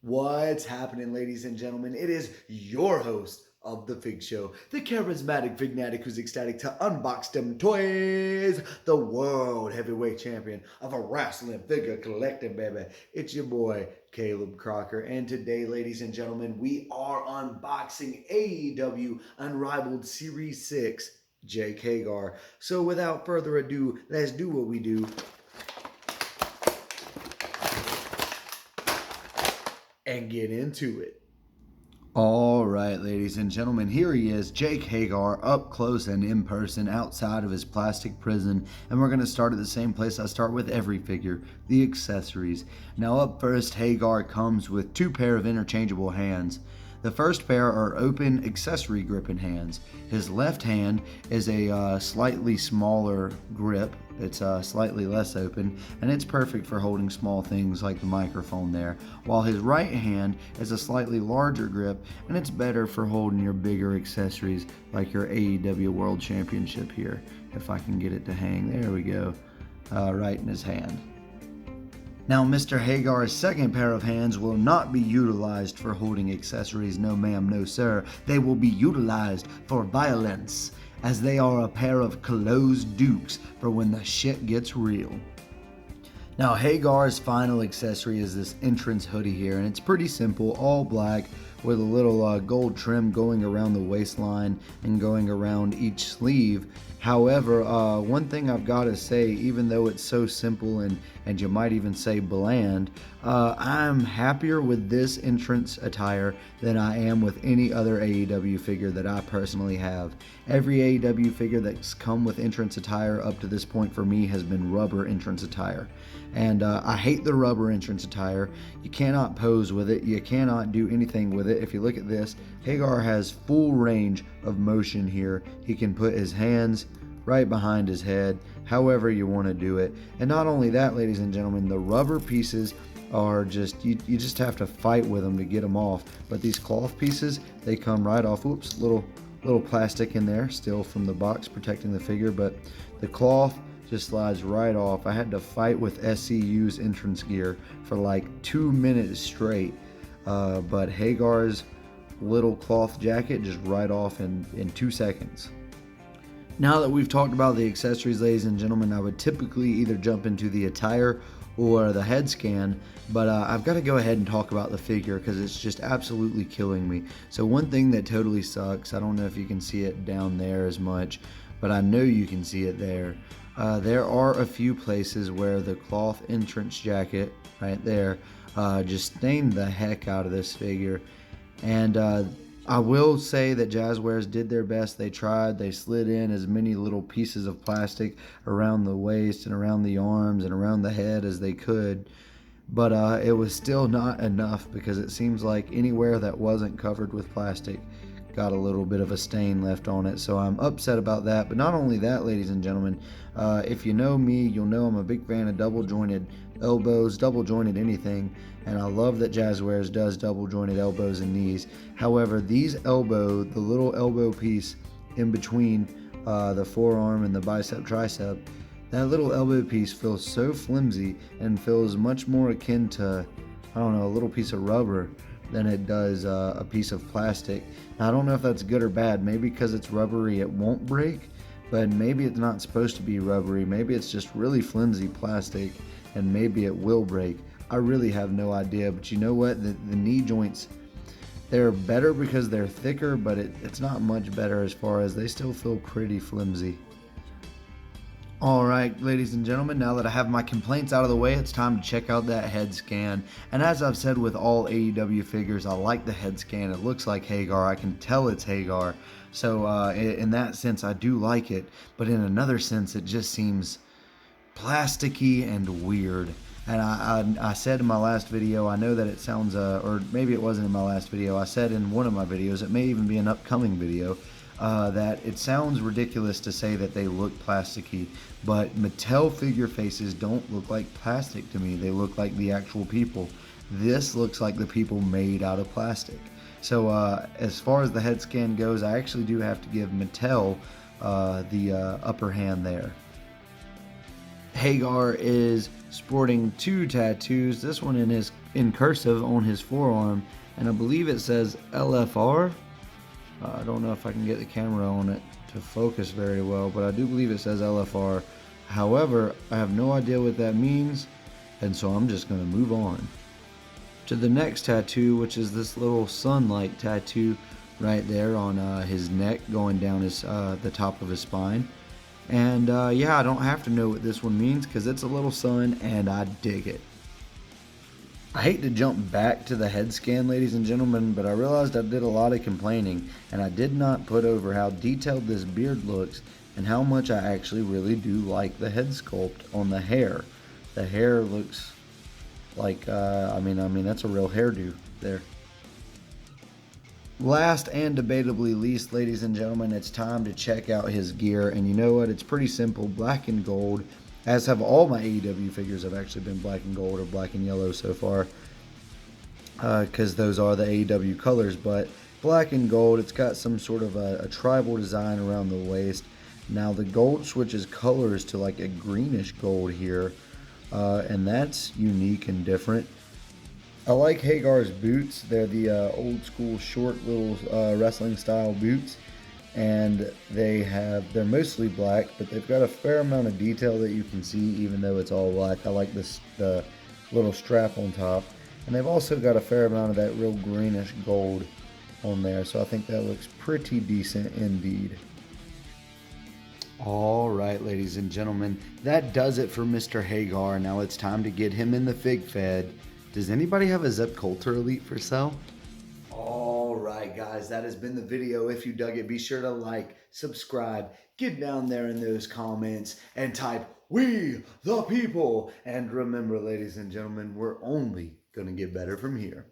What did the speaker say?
What's happening, ladies and gentlemen? It is your host of The Fig Show, the charismatic fignatic who's ecstatic to unbox them toys, the world heavyweight champion of a wrestling figure collecting, baby. It's your boy, Caleb Crocker, and today, ladies and gentlemen, we are unboxing AEW Unrivaled Series 6, Jake Hagar. So without further ado, let's do what we do and get into it. All right, ladies and gentlemen, here he is, Jake Hagar, up close and in person outside of his plastic prison. And we're going to start at the same place I start with every figure, the accessories. Now up first, Hagar comes with two pair of interchangeable hands. The first pair are open accessory gripping hands. His left hand is a slightly smaller grip. It's slightly less open, and it's perfect for holding small things like the microphone there. While his right hand is a slightly larger grip, and it's better for holding your bigger accessories like your AEW World Championship here. If I can get it to hang, there we go, right in his hand. Now, Mr. Hagar's second pair of hands will not be utilized for holding accessories, no ma'am, no sir. They will be utilized for violence, as they are a pair of closed dukes for when the shit gets real. Now, Hagar's final accessory is this entrance hoodie here, and it's pretty simple, all black, with a little gold trim going around the waistline and going around each sleeve. However, one thing I've got to say, even though it's so simple and you might even say bland, I'm happier with this entrance attire than I am with any other AEW figure that I personally have. Every AEW figure that's come with entrance attire up to this point for me has been rubber entrance attire. And I hate the rubber entrance attire. You cannot pose with it. You cannot do anything with it. If you look at this, Hagar has full range of motion here. He can put his hands right behind his head, however you want to do it. And not only that, ladies and gentlemen, the rubber pieces are just, you just have to fight with them to get them off. But these cloth pieces, they come right off. Whoops, little plastic in there still from the box protecting the figure, but the cloth just slides right off. I had to fight with SCU's entrance gear for like 2 minutes straight, but Hagar's little cloth jacket just right off in 2 seconds. Now that we've talked about the accessories, ladies and gentlemen, I would typically either jump into the attire or the head scan, but I've got to go ahead and talk about the figure because it's just absolutely killing me. So one thing that totally sucks, I don't know if you can see it down there as much, but I know you can see it there. There are a few places where the cloth entrance jacket right there just stained the heck out of this figure. And I will say that Jazzwares did their best. They tried. They slid in as many little pieces of plastic around the waist and around the arms and around the head as they could. But it was still not enough because it seems like anywhere that wasn't covered with plastic got a little bit of a stain left on it. So I'm upset about that. But not only that, ladies and gentlemen, if you know me, you'll know I'm a big fan of double jointed elbows, double jointed anything, and I love that Jazzwares does double jointed elbows and knees. However, the little elbow piece in between the forearm and the bicep tricep, that little elbow piece feels so flimsy and feels much more akin to, I don't know, a little piece of rubber than it does a piece of plastic. Now, I don't know if that's good or bad. Maybe because it's rubbery it won't break, but maybe it's not supposed to be rubbery. Maybe it's just really flimsy plastic and maybe it will break. I really have no idea, but you know what? The knee joints, they're better because they're thicker, but it's not much better as far as they still feel pretty flimsy. Alright, ladies and gentlemen, now that I have my complaints out of the way, it's time to check out that head scan. And as I've said with all AEW figures, I like the head scan. It looks like Hagar. I can tell it's Hagar. So in that sense, I do like it. But in another sense, it just seems plasticky and weird. And I said in my last video, I know that it sounds, or maybe it wasn't in my last video, I said in one of my videos, it may even be an upcoming video, that it sounds ridiculous to say that they look plasticky, but Mattel figure faces don't look like plastic to me. They look like the actual people. This looks like the people made out of plastic. So as far as the head scan goes, I actually do have to give Mattel the upper hand there. Hagar is sporting 2 tattoos. This one in cursive on his forearm, and I believe it says LFR. I don't know if I can get the camera on it to focus very well, but I do believe it says LFR. However, I have no idea what that means, and so I'm just going to move on to the next tattoo, which is this little sunlight tattoo right there on his neck, going down the top of his spine. And yeah, I don't have to know what this one means because it's a little sun and I dig it. I hate to jump back to the head scan, ladies and gentlemen, but I realized I did a lot of complaining and I did not put over how detailed this beard looks and how much I actually really do like the head sculpt on the hair. The hair looks like, I mean, that's a real hairdo there. Last and debatably least, ladies and gentlemen, it's time to check out his gear. And you know what? It's pretty simple. Black and gold, as have all my AEW figures have actually been black and gold or black and yellow so far, because those are the AEW colors. But black and gold, it's got some sort of a tribal design around the waist. Now the gold switches colors to like a greenish gold here, and that's unique and different. I like Hagar's boots. They're the old school short little wrestling style boots, and they're mostly black, but they've got a fair amount of detail that you can see even though it's all black. I like the little strap on top, and they've also got a fair amount of that real greenish gold on there, so I think that looks pretty decent indeed. All right, ladies and gentlemen, that does it for Mr. Hagar. Now it's time to get him in the fig fed. Does anybody have a Zep Coulter Elite for sale? All right, guys, that has been the video. If you dug it, be sure to like, subscribe, get down there in those comments, and type, "We the people." And remember, ladies and gentlemen, we're only going to get better from here.